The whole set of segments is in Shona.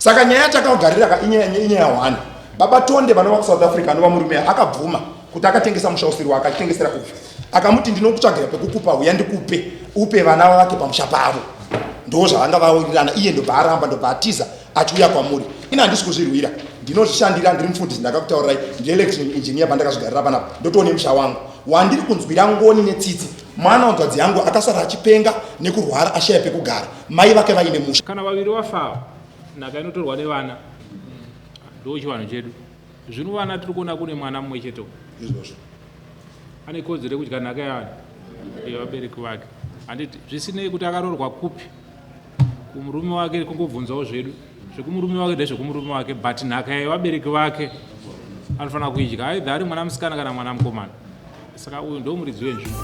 Saka nyaya takagarira inyaya one. Baba Tonde vanova ku South Africa anova murume akabvuma kuti akatengesa mushausiri wake achitengesera kupi. Akamuti ndinokutsvagira pekukupa uya ndikupe upe vana vake pamusha pavo. Ndo zvavanga vawirirana iye ndobva aramba ndobva atiza achiuya kwamuri. Ina handisi kuzvirwira. Ndinoshandira ndiri mufundisi ndakakutaurirai ndiri election engineer pandakazvigarira panapa ndotoone musha wangu. Wandiri kunzwira ngoni netsitsi mwana wanzvadzi yangu akasara achipenga nekurwara ashaya pekugara mai vake vaine musha. Kana vaviri vafa nhaka inotorwa nevana ndo chivanhu chedu. Zvino vana tiri kuona kune mwana mumwe cheto izvozvo ane kodzero yekudya nhaka yevabereki vake. Handiti zvisinei kuti akarorwa kupi kumurume wake kungobvunzawo zvedu zvekumurume wake ndezvekumurume wake but nhaka yevabereki vake anofanira kuidya aidha ari mwana musikana kana mwana mukomana. Saka uyu ndo muridzi wenzvimbo.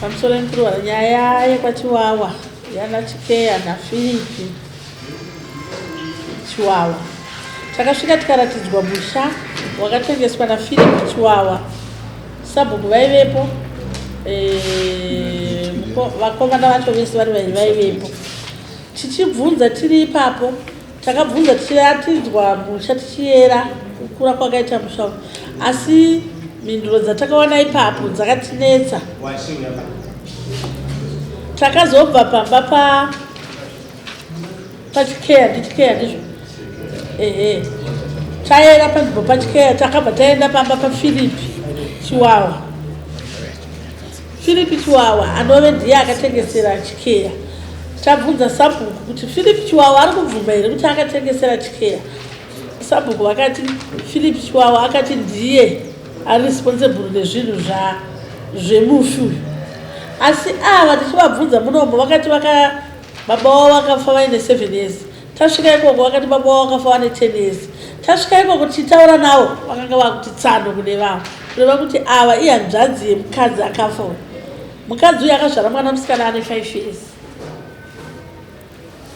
Pamusoro pemukuru nyaya yekwaChiwawa yana Chikeya naFilipi Chiwawa. Takasvika tikaratidzwa musha wakatengeswa naFilipi Chiwawa. Sabhuku vaivepo, vakomana vacho vese vari vaviri vaivepo. Tichibvunza tiri ipapo, takabvunza tichiratidzwa musha tichiyera kukura kwakaita musha. Asi mhinduro dzatakaona ipapo dzakatinetsa. Takazobva pamba paChikeya ndizvo. Taenda panzvimbo paChikeya takabva taenda pamba paFilipi Chiwawa. Filipi Chiwawa anove ndiye akatengesera Chikeya. Tabvunza sabhuku kuti Filipi Chiwawa ari kubvuma here kuti akatengesera Chikeya. Sabhuku vakati Filipi Chiwawa akati ndiye ari responsible nezvinhu zvemufi uyu. Asi ava tichivabvunza munomo vakati baba wavo vakafa vaine 7 years. Tasvika ikoko vakati baba wavo vakafa vaine 10 years. Tasvika ikoko tichitaura navo vakanga vakuti tsando kune vavo kureva kuti ava ihanzvadzi yemukadzi akafa uyu. Mukadzi uyu akazvara mwana musikana ane 5 years.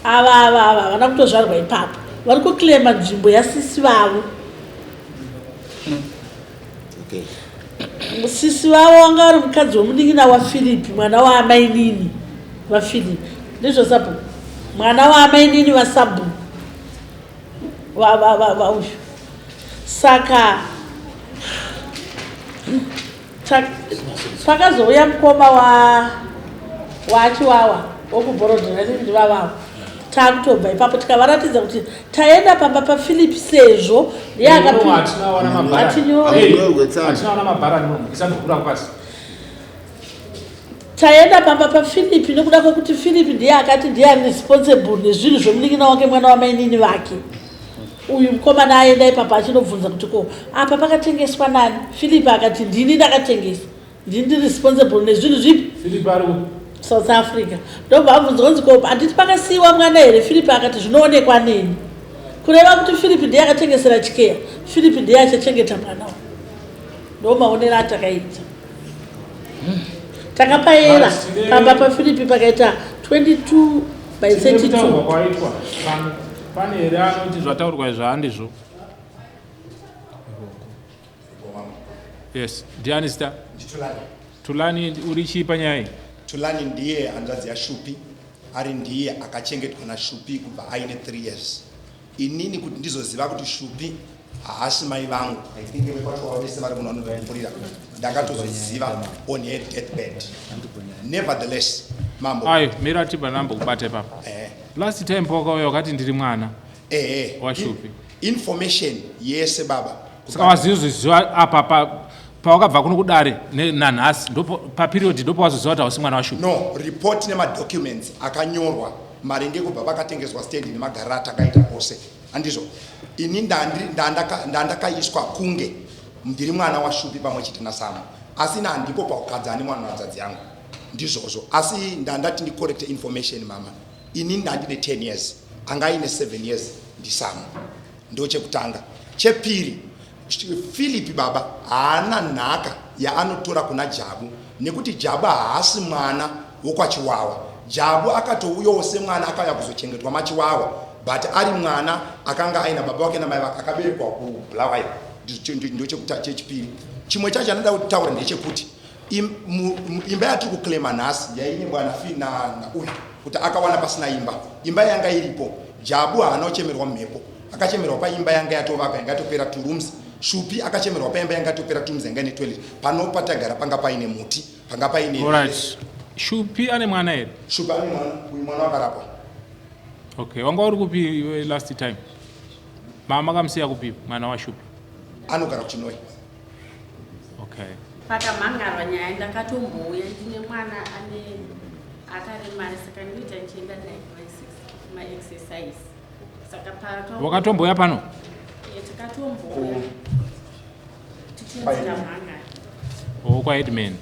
Ava vana kutozvarwa ipapo vari kuklema nzvimbo yasisi vavo. Sisi vavo wanga vari mukadzi womunin'ina waFilipi mwana waamainini vaFilipi ndizvo sabhuku mwana waamainini vasabhuku uyu. Saka pakazouya mukoma waChiwawa wokubhorodhera ndivavavo. Takutobva ipapo tikavaratidza kuti taenda pamba paFilipi sezvo ndiye taenda pamba paFilipi nokuda kwekuti Filipi ndiye akati ndiye ari responsible nezvinhu zvomunin'ina wake mwana wamainini vake. Uyu mukomana aenda ipapo achinobvunza kuti ko apa pakatengeswa nani? Filipi akati ndini ndakatengesa, ndini responsible nezvinhu zvipi? Filipi ari South Africa. Ndobva abvunzwa kunzi ko handiti pakasiyiwa mwana here? Filipi akati zvinoonekwa neni. Kureva kuti Filipi ndiye akatengesera Chikeya, Filipi ndiye achachengeta mwana. Ndo maonero atakaita. Takapayera pamba paFilipi pakaita 22/32. Pane here anoti zvataurwa izvo handizvo? Yes, ndiani sita? Tulani uri chii panyaya iyi? Tulani ndiye hanzvadzi yaShupi, ari ndiye akachengetwa naShupi kubva aine 3 years. Inini kuti ndizoziva kuti Shupi haasi mai vangu, aitinge vekwaChiwawa vese vari muno vanondipfuurira, ndakatozoziva on her deathbed. Nevertheless, mambo. Ayo, mira tiba nambo kubate papa. Last time pakauya wakati ndiri mwana waShupi. Information yese baba. Saka waziziva apa pawakabva kuno kudare nanhasi ndipo paperiod ndipo wazoziva kuti hausi mwana waShupi. No, report nemadocuments akanyorwa mari ndekubva vakatengeswa stand nemagarata akaita ose. Handizvo. Ini ndandakaiswa kunge ndiri mwana waShupi pamwe chete naSamu. Asi handiko paukadzi ane mwana wanzvadzi yangu. Ndizvozvo. Asi ndandati ndicorrect information mama. Ini ndandine 10 years. Anga ine 7 years ndiSamu. Ndo chekutanga. Chepiri, Filipi baba haana nhaka yaanotora kuna Jabu nekuti Jabu haasi mwana wokwaChiwawa. Jabu akatouyawo semwana akauya kuzochengetwa maChiwawa, but ari mwana akanga aina baba wake namai vake akaberekwa kuBulawayo. Ndo chechipiri. chimwe chacho anoda kutaura ndechekuti imba yatiri kuklema nhasi yainyembwa na uyu kuti akawana pasina imba yanga iripo. Jabu haana kuchemerwa mumhepo, akachemerwa paimba yanga yatovaka yanga yatopera 2 rooms. Shupi akachemerwa paimba yanga yatopera 2 rooms yanga ine toilet. Pano patagara panga paine muti, panga paine. Alright. Shupi ane mwana here? Shupi ane mwana, uyu mwana wakarapa. Okay, wanga uri kupi last time? Mama kamsiya kupi mwana wa Shupi? Anogara kuChinoi. Okay. Pakamhangarwa nyaya ndakatomboya ndine mwana ane akaremara saka ndinoita ndichienda naye maexercise. Saka wakatomboya pano? Takatomboya tichienzira mhangara. Oh, kwa headman.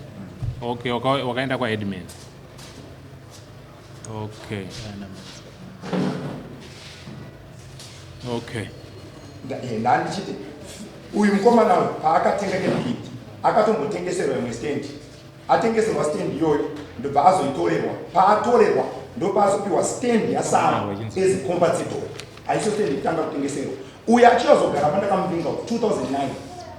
Okay, wakaenda kwa headman. Okay. Okay. Ndandichiti uyu mukomana paakatenga kebhidi akatombotengeserwa imwe stand. Atengeserwa stand iyoyo ndobva azoitorerwa. Paatorerwa ndopaazopiwa stand yasara as compatible. Aiso stand ikutanga kutengeserwa. Uyu achizogara pandakamubvinga 2009.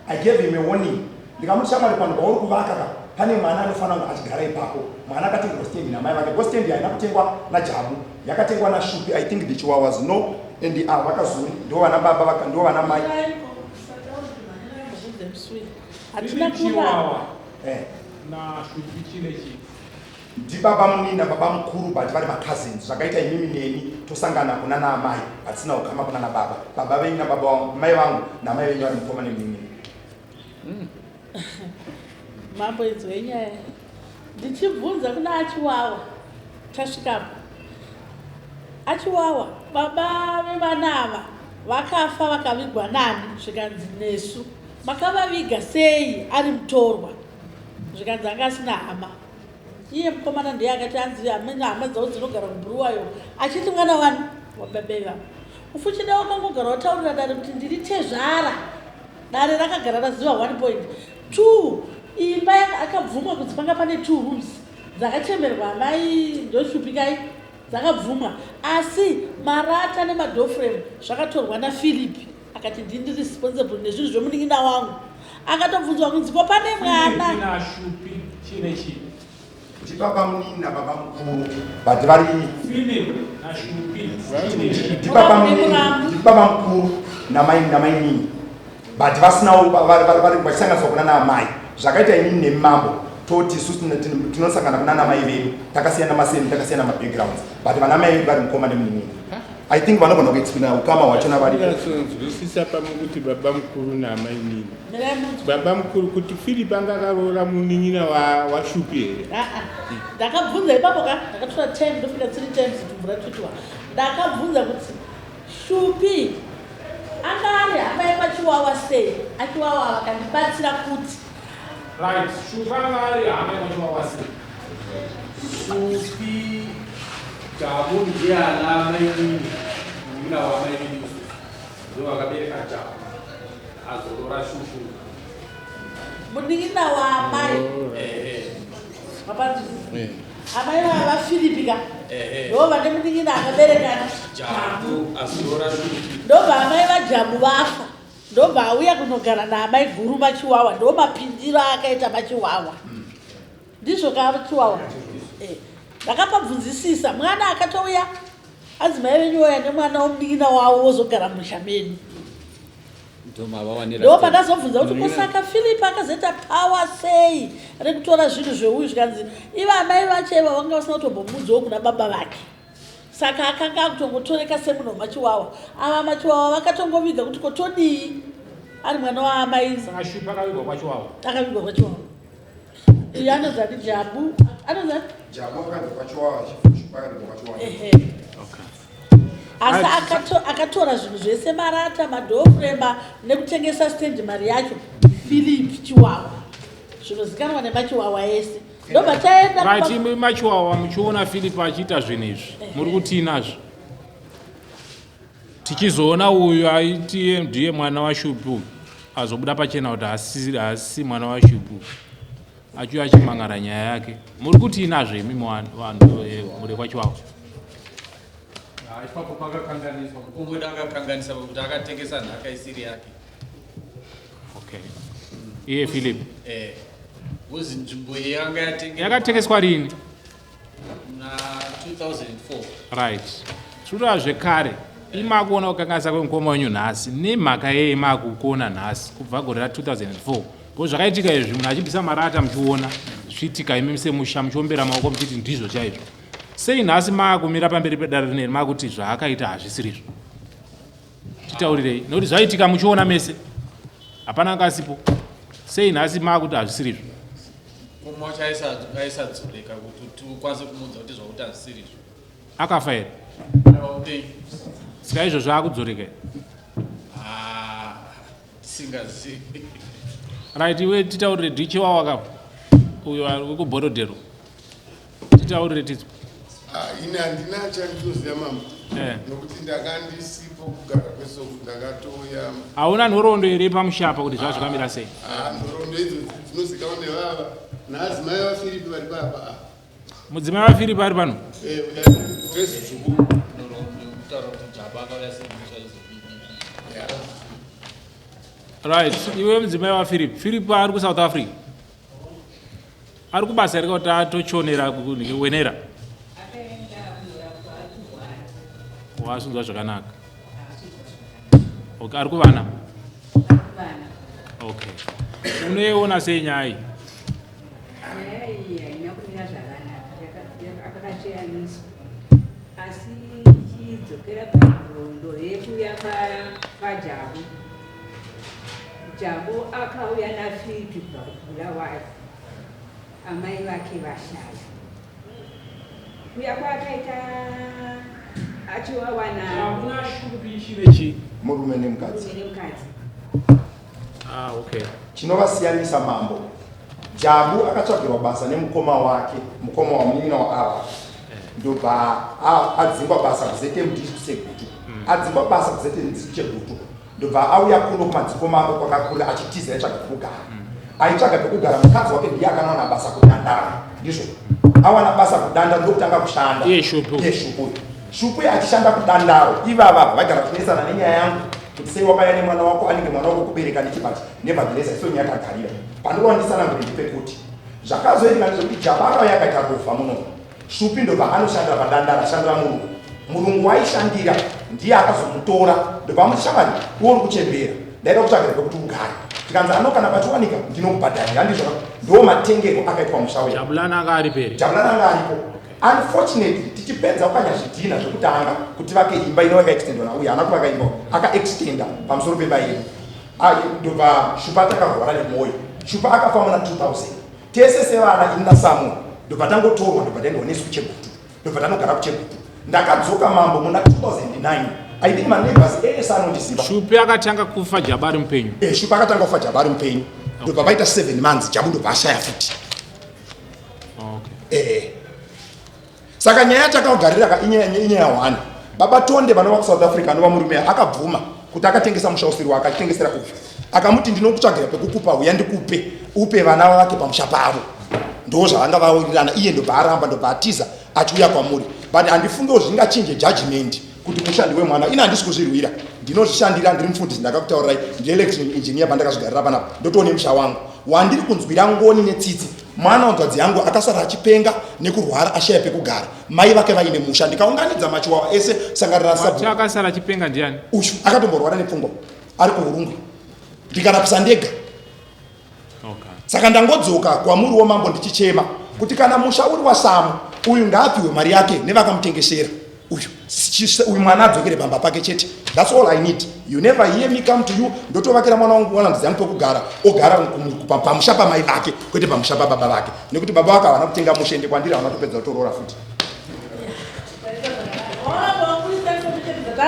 I gave him a warning. Ndikamuti shamwari pano pauri kuvaka pane mwana anofanira kunge achigara ipapo. Mwana akatengerwa stand namai vake. Ko stand haina kutengwa naJabu, yakatengwa naShupi. I think the Chihuahuas no. And the vakazuri ndo vana baba vaka ndo vana mai. Hatina Chihuahua na Shupi chinechi. Ndi baba munina baba mukuru but vari cousins. Zvakaita imimi neni tosangana kuna na mai hatina ukama kuna na baba. Baba venyu na baba wangu, mai vangu na mai venyu vari mukoma nemimi. Mambo izwenyaya. Ndichibvunza kuna aChihuahua. Tasvikapo. aChihuahua, baba vevanava vakafa vakavigwa nani zvikanzi nesu. Makavaviga sei ari mutorwa zvikanzi anga asina hama. Iye mukomana ndiye akati anzi hama dzavo dzinogara kubhuruwayo achiti mwana wani wababa ivavo. Ufuchida wakangogara wataurira dare kuti ndiri tezvara. Dare rakagara raziva 1.2. Imba akabvumwa kuti panga pane 2 rooms dzakachemerwa amai ndoshupikai dzakabvumwa, asi marata nemadoor frame zvakatorwa naPhilip akati ndini responsible nezvinhu zvomunin'ina wangu. Akatobvunzwa kunzi ko pane mwana na Shupi chinechi. Ndi baba munina baba mukuru but vari Philip na Shupi chinechi. ndi baba mukuru na mai nini but vasinawo vari vachisanganiswa kuna naamai. Zvakaita inini nemambo toti isusu tinosangana kuna namai vedu takasiyana maseni takasiyana mabackgrounds but vana mai vedu vari mukoma nemunini. I think vanogona kuexplaina ukama hwachona vari zvisisa pamwe kuti baba mukuru naamai nini. Baba mukuru kuti Philip anga akaroora munin'ina waShupi here. Ndakabvunza ipapo ndakatora time ndofika 3 times tumbura tutwa. Ndakabvunza kuti Shupi anga ari hama yepaChihuahua sei. aChihuahua vakandibatsira kuti Right, Shupi anga ari hama yepaChihuahua sei. Shupi Jabu ndiye ana maini munina wa maini ndio akabereka Jabu azorora Shupi munin'ina wa amai mapanzi amai vaPhilipika ndo vane munin'ina akabereka Jabu azorora Shupi ndobva amai vaJabu vafa ndobva auya kunogara naamai guru maChihuahua ndo mapindiro akaita maChihuahua ndizvo kaChihuahua. Ndakapabvunzisisa mwana akatouya adzimai venyu oya nemwana womunin'ina wavo wozogara musha menu. Ndo pandazobvunza kuti kusaka Philip akazoita power sei rekutora zvinhu zveuyu zvikanzi ivo amai vacho iva vanga vasina kutombomudzawo kuna baba vake. Saka akanga akutongotoreka semunhu wemaChihuahua. Ava maChihuahua vakatongoviga kuti kotodii ari mwana waamai. Saka Shupi akavigwa kwaChihuahua. Akavigwa kwaChihuahua. Iye anozati Jabu anozati Jabu akavigwa kwaChihuahua Shupi akavigwa kwaChihuahua. Asi akatora zvinhu zvese marata madoor frame nekutengesa stand mari yacho Philip Chihuahua. Zvinozikanwa nemaChihuahua ese. Ndobva taenda Right, maChihuahua muchiona Philip achiita zvinhu izvi. Muri kuti inazvo. Tichizoona uyu aiti ndiye mwana waShupi azobuda pachena kuti haasi mwana waShupi. Achiuya achimangara nyaya yake. Muri kuti inazvo imimi vanhu muri kwaChihuahua. ipapo pakakanganiswa kungoda akakanganisa kuti akatengesa nhaka isiri yake. Okay. iye Philip uzi nzvimbo yanga yakatengeswa rini na 2004 right sura zvekare imakuona kukanganisa kwemukoma wenyu nhasi nemhaka yeye makukuona nhasi kubva gore ra2004 bo zvakaitika izvi munhu achibvisa marata muchiona zviitika imi semusha muchiombera maoko muchiti ndizvo chaizvo sei nhasi makumira pamberi pedare rineri makuti zvaakaita hazvisirizvo titaurirei nokuti zvaitika muchiona mese hapana ngasipo sei nhasi makuti hazvisirizvo kumacha aisadzoreka kuti ukwanise kumudza kuti zvakuti hazvisirizvo akafa here sika izvozvo akudzoreka tisingazivi right iwe titaurire dhichewa wakafa uyo wekubhorodhero titaurire tizwa ine handina chandizoziva mambo nokuti ndakandisipo kugara kwesoku ndakatoya hauna nhoroondo here pamushapa kuti zvazvakamira sei nhoroondo idzo dzinozikanwa nevava naadzimai vaFiripi vari papa mudzimai vaFiripi ari pano dresi tsvuku right iwe mudzimai waFiripi Philip ari kuSouth Africa ari kubasa here kuti atochonera wenera wasunzwa zvakanaka okay ari kuvana okay unoiona sei nyaya iyi haina kumira zvakanaka akakacheyaniswa asi ichidzokera panhoroondo yekuuya kwaJabu Jabu akauya naFiripi Bulawayo amai vake vashaya kuya kwakaita achiwawana murume nemukadzi okay chinovasiyanisa mambo Jabu akatsvagirwa basa nemukoma wake mukoma wamunyina waAva ndobva adzingwa basa kuzete mudistrict segutu adzingwa basa kuzete mudistrict chegutu ndobva auya kuno kumadzikoma ake kwakakura achitiza aitsvaga pekugara aitsvaga pekugara mukadzi wake ndiye akanowana basa kudandara ndizvo awana basa kudanda ndokutanga kushanda yeshupu shupu achishanda kudandaro ivava vagara kunesana nenyaya yangu kuti sei wakaya nemwana wako anenge mwana wako kubereka nechibati nevagereza isoni yakagarira pandorwandisana nguri pekuti zvakazoitika ndezvekuti Jabara yakaita kufa muno shupi ndobva anoshandira padandara ashandira murungu waishandira ndiye akazomutora ndobva muchishamani uri kuchembera ndaida kutsvagira pekuti ugare tikanzi anokana pachiwanika ndinokubhadharira ndizvo ndo matengero akaitwa musha wedu Jabulana anga aripo unfortunately tichipedza ukanyazvidhina zvekutanga kuti vake imba ino yakaextendwa nauye haana kuvaka imba akaextenda pamusoro pemba yedu ndobva Shupa takarwara nemwoyo Shupa akafa muna 2000 tese sevana ini naSamuel ndobva tangotorwa ndobva taendoneswa kuChegutu ndobva tanogara kuChegutu ndakadzoka mambo muna 2009 I think my neighbors ese anondiziva Shupa akatanga kufa Jabari mupenyu Shupa akatanga kufa Jabari mupenyu ndobva paita 7 months Jabu ndobva ashaya futi saka nyaya takagarira inyaya 1 baba Tonde vanova kuSouth Africa anova murume akabvuma kuti akatengesa musha usiri wake achitengesera kupi akamuti ndinokutsvagira pekukupa uya ndikupe upe vana vake pamusha pavo ndo zvavanga vawirirana iye ndobva aramba ndobva atiza achiuya kwamuri but handifungewo zvingachinje judgment kuti mushandi wemwana ina handisi kuzvirwira ndinozvishandira ndiri mufundisi ndakakutaurirai ndi-election engineer pandakazvigarira panapa ndotoone musha wangu wandiri kunzwira ngoni netsitsi mwana wanzwadzi yangu akasara achipenga nekurwara ashaya pekugara mai vake vaine musha ndikaunganidza machiwawa ese sangarira sabu akasara achipenga ndiani uyu akatomborwara nepfungwa ari kuurungu ndikarapisa ndega saka ndangodzoka kwamuriwo mambo ndichichema kuti kana musha uri waSamu uyu ngaapiwe mari yake nevakamutengesera uyu mwana adzokere pamba pake chete. That's all I need. You never hear me come to you ndotovakira mwana wangu wana ndizani pokugara ogara pamusha pamai vake kwete pamusha pababa vake nekuti baba vake havana kutenga mushende kwandiri havana kutopedza kutorora futi.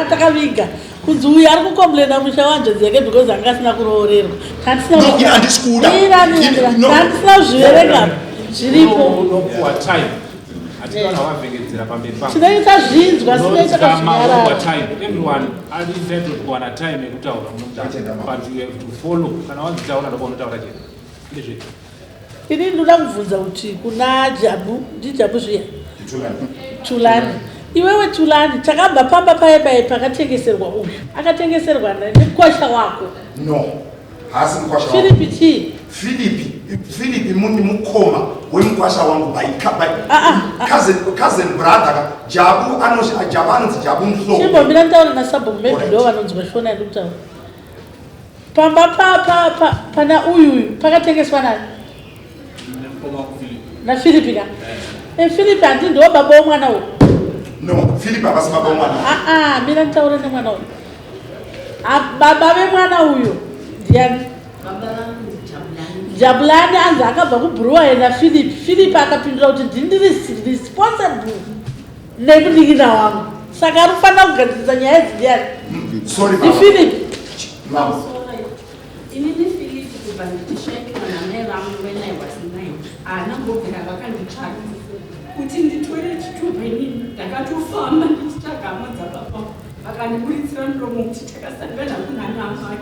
Takaviga kunzi uyu ari kukomplena musha wanjodzi yake because anga asina kuroorerwa handisi kuda handisina zvivereka zviripo tinoita zvinzwa sinoita kazvinyarara everyone are entitled kuwana time yekutaura but you have to follow kana wanzitaura ndokunotaura chete ndezve ini ndoda kubvunza kuti kuna Jabu ndiJabu zviya Tulani iwewe Tulani takabva pamba paye pakatengeserwa uyu akatengeserwa nekosha wako no hasi mkwasha Philip chi Philip muni mukoma wemkwasha wangu by cousin brother Jabu anonzi Jabu mhlobo. Chimbo mina ntaona na sabhuku maybe ndo vanonzi vashona ndikutaura. Pamba pana uyu pakatengeswa nani? Na Philip ka. Philip andi ndo baba womwana uyu. No, Philip abasi baba womwana. Mina ntaura nemwana uyu. Baba vemwana uyu ndiani? Jabulani anzi akabva kubhuruwa na Philip akapindura kuti ndiri responsible nekunikina wangu saka arikufanira kugadzirisa nyaya dzidiani. Philip inini Philip kubva ndichishaikwa namai vangu when I was 9 anambogara vakanditsvaga kuti nditore chitupa inini ndakatofamba ndichitsvaga hama dzababa vakandiburitsira muromo kuti takasangana kunhani amai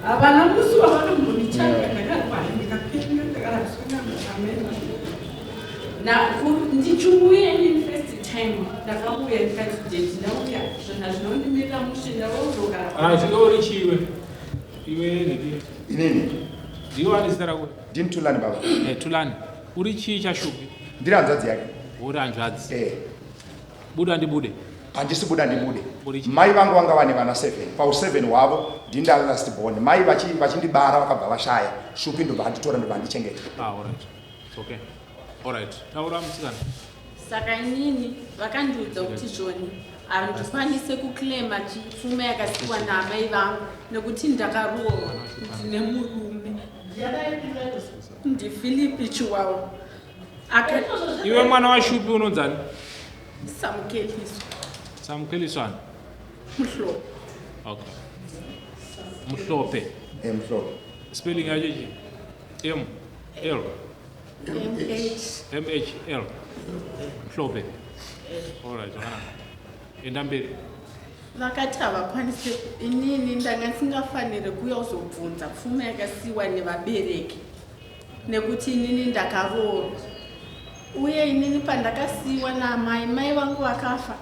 havana musi wavanombonitsvaga ndakarwara ndikapenga ndakarasuna muamerica ndichiuya inini first time ndakauya ndikati deti ndauya zvona zvinondimirira mushe ndavauzogara zviorichiwe iwe inini ndiwani zita rako ndini Tulani baba. Tulani uri chii chashupi? Ndiri hanzvadzi yake. Uri hanzvadzi? Buda ndibude? Handisi buda ndibude. Mai vangu vanga vane vana 7 pau7 wavo ndinda last born. Mai vachindibara vakabva vashaya shupi ndobva anditora ndobva andichengeta. Alright. It's okay. Alright. Taura musikana. Saka inini vakandiudza kuti zvoni handikwanise kuklema chipfuma yakasiwa naamai vangu nekuti ndakaroorwa ndine murume ndiPhilip Chiwawa. Iwe mwana washupi unonzani? Samukeliswana. Mhlope. Okay. Mhlope. Mhlope. Spelling yacho chi? M L M H L. Mhlope. Alright. Enda mberi. Vakati havakwanise inini ndanga ndisingafanire kuuya kuzobvunza pfuma yakasiwa nevabereki nekuti inini ndakaroorwa uye inini pandakasiwa naamai mai vangu vakafa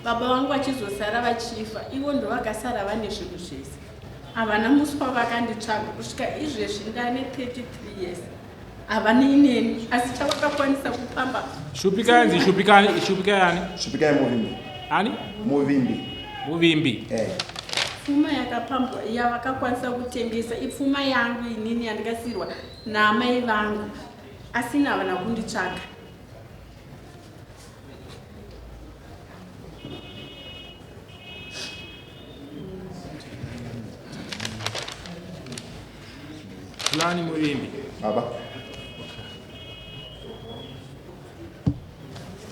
baba vangu vachizosara vachifa ivo ndo vakasara vane zvinhu zvese havana musi wavakanditsvaga kusvika izvezvi ndane 33 years havana ineni asi chavakakwanisa kupamba shupika yanzi shupika yani shupika yemuvimbi ani muvimbi pfuma yakapambwa yavakakwanisa kutengesa ipfuma yangu inini yandikasirwa naamai vangu asina havana kunditsvaga. Tulani muvimbi baba.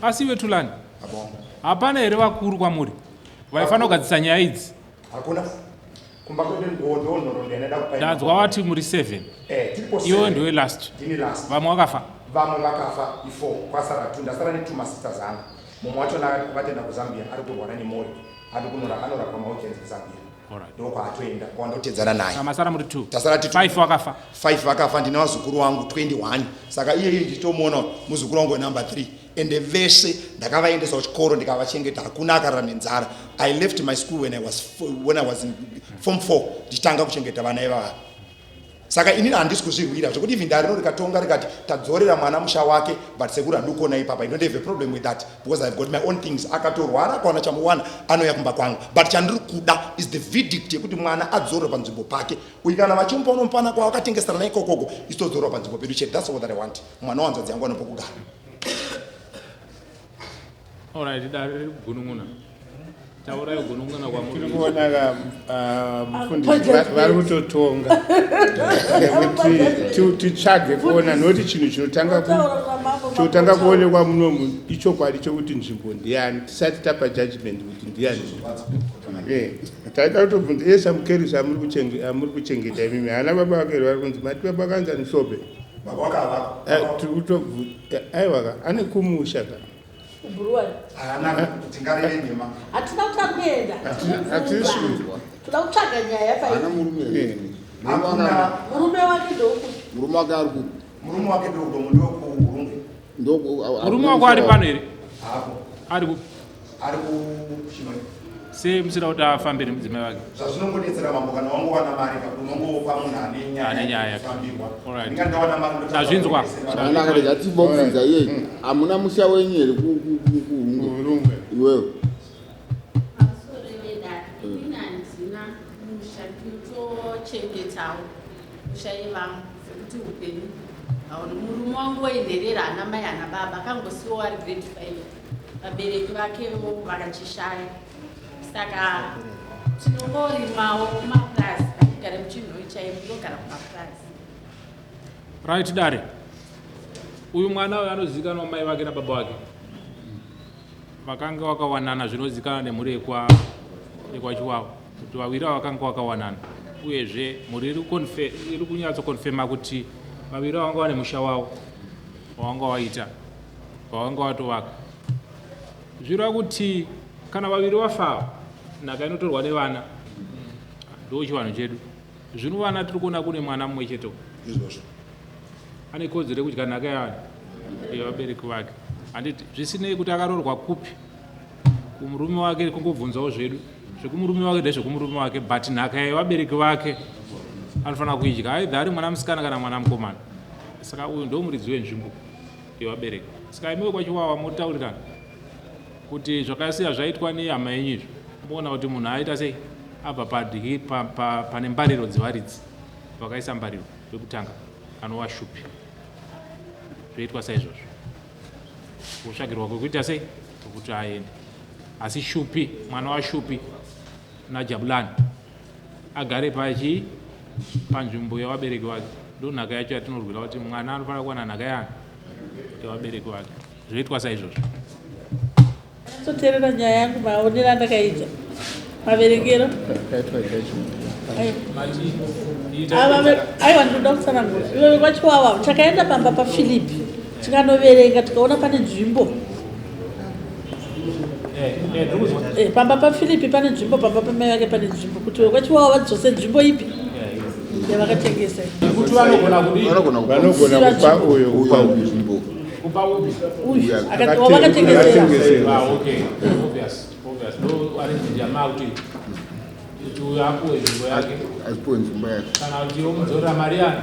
Asiwe Tulani hapana here vakuru kwamuri vaifanira kugadzisa nyaya idzi? Hakuna. Kumba kwedu ndo ndoenda kupaina. Ndanzwa wati muri 7. Iwe ndiwe last. Ndini last. Vamwe vakafa? Vamwe vakafa 4 kwasara 2 ndasara ne 2 masisters anga. Mumwe wacho vatenda kuZambia ari kurwara nemori. Ari anorapwa maweekends kuZambia. Alright. Ndoko atoenda kwandotedzana naye. Masara muri 2. Tasara 5 vakafa. 5 vakafa ndina wazukuru wangu 21. Saka iye nditomuona muzukuru wangu number 3. Ende vese ndakavaendesa kuchikoro ndikavachengeta hakuna akarara nenzara. I left my school when I was in form 4 ndichitanga kuchengeta vana ivava. Saka inini handisi kuzvirwira zvekuti even ndarino rikatonga rikati tadzorera mwana musha wake but sekuru handikona ipapa. I don't have a problem with that because I've got my own things. Akatorwara akawana chamuwana anouya kumba kwangu but chandiri kuda is the verdict yekuti mwana adzorere panzvimbo pake uyu kana vachimupa unomupana kwavo akatengesera naye ikokoko istodzorera panzvimbo pedu chete. That's what I want. Mwana wanzvadzi yangu anopokugara. Alright, dari gununguna. Taurai gununguna kwa muri. Kuona mufundisi vari kutotonga. Nekuti titsvage kuona noti chinhu chinotanga kuonekwa munomu ichokwadi chokuti nzvimbo ndiani tisati tapa judgment kuti ndiani. Taida kutobvunza iye Samukelisa amuri kuchengeta imimi hana baba vake vari kunzi mati baba kanza Mhlope. Baba wakava. Tiri kutobvunza aiwa ane kumusha ka. Kubhuruwa. Tingarire nyema. Hatina kutakuenda. Hatisvizwa. Toda kutsvaga nyaya pa. Ana murume. Murume wake ndoko. Murume wake ari ku. Murume wake ndoko Urunge. Ndoko murume wako ari pano here? Hapo. Ari ku. Ari ku Shimoni. sei musina kuti afambire mudzimai wake zvazvinongodetsera mambo kana wangowana mari unongopa munhu ane nyaya ndingandawana mari azvinzwa anaka tibobvunza iye hamuna musha wenyu here kuhurungwe iwewe tochengetawo mushayi vangu sekuti upenyu murume wangu wainherera ana mai ana baba akangosiwo ari grade 5 vabereki vakevo vakachishaya saka tinongorimawo kumapurazi atigare muchinhoi chaimo tinogara kumapurazi right dare uyu mwana uyu anozivikanwa mai vake nababa wake vakanga vakawanana zvinozivikanwa nemhuri yekwachiwavo kuti vaviri ava vakanga vakawanana uyezve mhuri iri kunyatsokonfema kuti vaviri vanga vane musha wavo wavanga waita wavanga watovaka zvireva kuti kana vaviri vafa nhaka inotorwa nevana ndo chivanhu chedu zvino vana tiri kuona kune mwana mumwe cheto izvozvo ane kodzero yekudya nhaka yavanhu yevabereki vake handiti zvisinei kuti akaroorwa kupi kumurume wake kungobvunzawo zvedu zvekumurume wake ndezvekumurume wake but nhaka yevabereki vake anofanira kuidya aidha ari mwana musikana kana mwana mukomana saka uyu ndo muridzi wenzvimbo yevabereki saka imiwe kwachiwawa motaurirana kuti zvakasiya zvaitwa nehama yenyu izvo moona kuti munhu aita sei abva padyi pane mbariro dzevaridzi vakaisa mbariro yekutanga anova shupi zvoitwa saizvozvo kutsvagirwa kwekuita sei kwekuti aende asi shupi mwana washupi najabulani agare panzvimbo yevabereki vake ndo nhaka yacho yatinorwira kuti mwana anofanira kuwana nhaka yanhu yevabereki vake zvoitwa saizvozvo toteerera nyaya yangu maonero andakaita maverekero aiwa ndinoda kutsanangura iwe kwachiwawa takaenda pamba paphilipi tikanoverenga tikaona pane nzvimbo pamba paphilipi pane nzvimbo pamba pamai vake pane nzvimbo kuti we kwachiwawa vadzose nzvimbo ipi yavakatengesa kuti vanogona kupa uyo kupa nzvimbo wavakatengesera kuti uyo apuwe nzvimbo yake asipuwe nzvimbo yake kana kuti omudzorera mari yake